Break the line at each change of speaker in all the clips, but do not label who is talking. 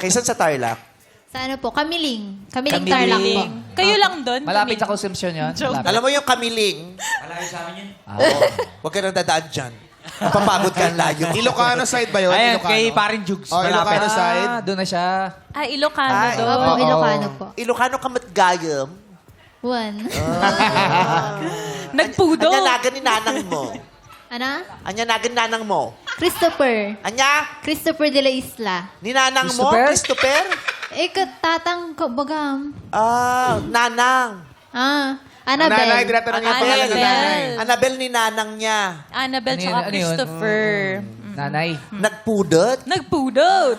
Kaysan sa Tarlac?
Sa ano po? Kamiling. Kamiling
Kamiling.
Tarlac po.
Kayo lang doon?
Malapit sa
Kami.
Consumption yun.
Joke.
Malapit.
Alam mo yung Kamiling?
Malayo sa amin yun.
Huwag ka nang dadaan dyan. Papagod ka ang layo.
Ilocano side ba yun?
Ayan,
Ilocano?
kay Parin Jugs.
Oh, Ilocano
malapit.
side.
Doon na siya.
Ilocano
Ay,
doon.
Opo, Ilocano po.
Ilocano ka matgayam.
One.
Nagpudo.
Anya nagan ni nanang mo.
Ano?
Anya nagan nanang mo.
Christopher.
Anya?
Christopher de la Isla.
Ni nanang mo?
Christopher?
Christopher?
Katatang bagam.
Nanang.
Nanay,
Annabelle.
tinatanong niya pangalan ng nanay.
Annabelle.
Annabelle ni nanang niya.
Annabelle
Ano
tsaka
yun? Ano yun?
Christopher.
Nanay.
Nagpudot?
Nagpudot.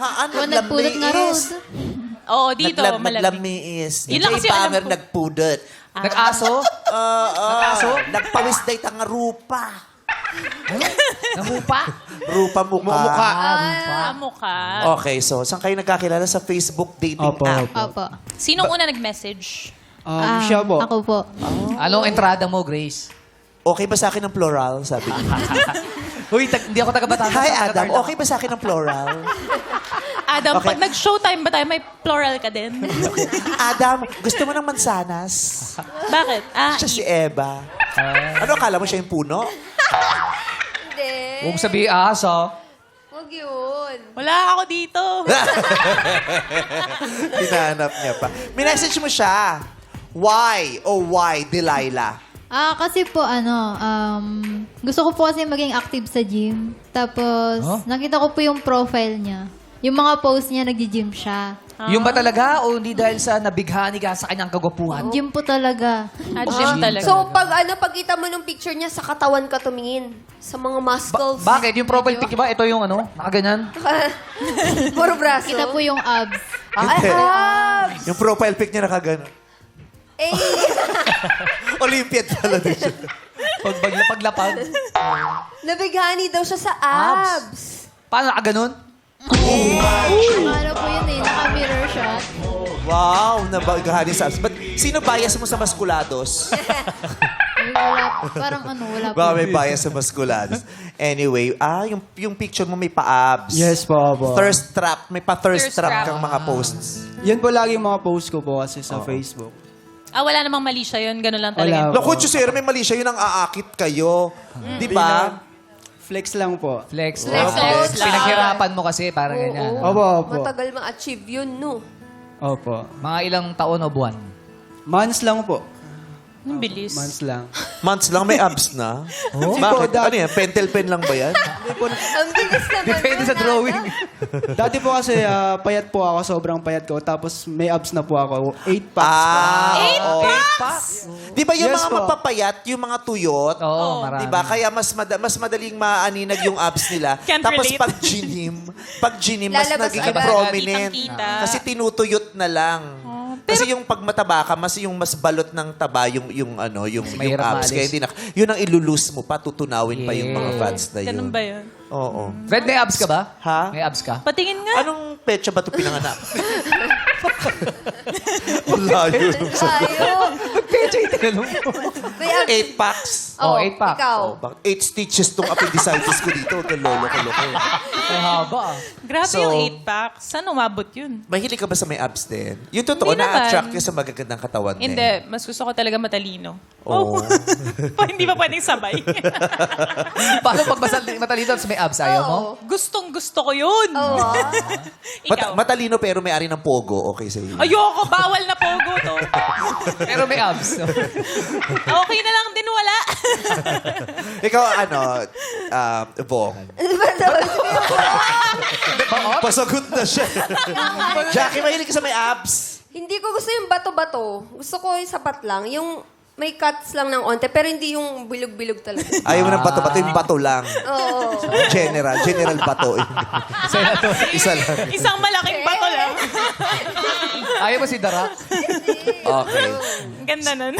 Nagpulot nga Rod.
Oo, dito. Malamig.
Naglamiis.
Yun lang
DJ
kasi alam
Banger
ko.
nagpudot.
Nag-aso?
Nag-aso? Nagpawis day tanga rupa.
Namupa?
Rupa mukha.
Mukha.
Okay, so saan kayo nagkakilala? Sa Facebook dating app?
Opo.
Sinong una nag-message?
Siya po.
Ako po.
Anong entrada mo, Grace?
Okay ba sa akin ang plural? Sabi niya.
Uy, hindi ako taga-Batangas.
Hi, Adam. Okay ba sa akin ang plural?
Adam,
Okay.
pag nag-showtime ba tayo, may plural ka din?
Adam, gusto mo ng mansanas?
Bakit?
Siya si Eva. Ano, akala mo siya yung puno?
Hindi.
Huwag sabihin aso.
Huwag yun.
Wala ako dito.
Hinanap niya pa. Minessage mo siya. Why? Oh, why, Delilah?
Kasi po gusto ko po kasi maging active sa gym. Tapos, nakita ko po yung profile niya. Yung mga post niya, nag-gym siya.
Yung ba talaga o hindi dahil sa nabighani ka sa kanyang kagwapuhan?
Gym po talaga.
Gym talaga.
So, pagkita mo ng picture niya, sa katawan ka tumingin. Sa mga muscles.
Bakit? Yung profile pic ba? Ito yung ano? Nakaganyan?
Puro braso.
Kita po yung abs.
Ay,
Yung profile pic niya nakagano.
Eh,
Olympiad pala din siya.
Paglapag.
nabighani daw siya sa abs.
Paano nakaganon?
Ano po yun naka-mirror shot.
Wow, nabagahani sa abs. But sino bias mo sa maskulados?
Wala po.
Baka may bias sa maskulados. Anyway, yung picture mo may pa-abs.
Yes po, po.
Thirst trap. May pa-thirst
Thirst
trap
trap.
kang mga posts.
Yan po lagi yung mga post ko po kasi sa Facebook.
Wala namang mali siya yun. Ganun lang talaga.
Wala.
Naku, Chusero, may mali siya. Yun ang aakit kayo. Di ba?
Flex lang po.
Flex.
Flex lang.
Pinaghirapan mo kasi parang ganyan.
Opo, opo.
Matagal ma-achieve yun, no?
Opo.
Mga ilang taon o buwan?
Months lang po.
Ang bilis.
Months lang.
Months lang may abs na.
Oh?
Bakit? Ano yan? Pentel pen lang ba yan?
Ang bilis naman.
Depende sa drawing.
Dati po kasi payat po ako, sobrang payat ko. Tapos may abs na po ako. 8 packs po.
Di ba yung
Yes
mga
po.
mapapayat, yung mga tuyot?
Oo, marami.
Di ba? Kaya mas madaling maaninag yung abs nila.
Can't
Tapos
relate.
pag ginim, mas
Lalabas
nagiging
agad.
prominent.
Kitang-kita.
Kasi tinutuyot na lang. Kasi yung pag mataba ka, yung mas balot ng taba yung
mahirap
abs.
maalis.
Kaya hindi na, yun ang ilulus mo pa, tutunawin pa yung mga fats na yun.
Ganun ba yun?
Oo.
Fred, may abs ka ba?
Ha?
May abs ka?
Patingin nga.
Anong petsa ba ito pinanganak? Wala yun.
Ayaw.
Pecha yung tinanong mo.
May abs.
8 packs.
Oh, 8 pack.
Ikaw.
Bakit 8 stitches tong appendicitis ko dito. Huwag kang lolo-loko.
Ang haba ah.
Grabe
So-
yung 8-pack. Saan umabot yun?
Mahilig ka ba sa may abs din? Yung totoo,
Hindi naman.
na-attract ka sa magagandang katawan din.
Hindi. Mas gusto ko talaga matalino.
Oo.
Hindi pa pwedeng sabay.
Paano pag matalino tapos may abs? Ayaw mo?
Gustong gusto ko yun.
Oo.
Ikaw.
Matalino pero may ari ng pogo. Okay sa iyo.
Ayoko. Bawal na pogo to.
Pero may abs.
Okay na lang din wala.
Ikaw, Vong. Pasagot na siya. Jackie, mahilig ka sa may abs.
Hindi ko gusto yung bato-bato. Gusto ko yung sapat lang. Yung may cuts lang ng onte, pero hindi yung bilog-bilog talaga.
Ayaw mo ng bato-bato, yung bato lang.
Oo.
General bato. Isa lang.
Isang malaking bato lang.
Ayaw mo si Dara?
Okay.
Ganda nun.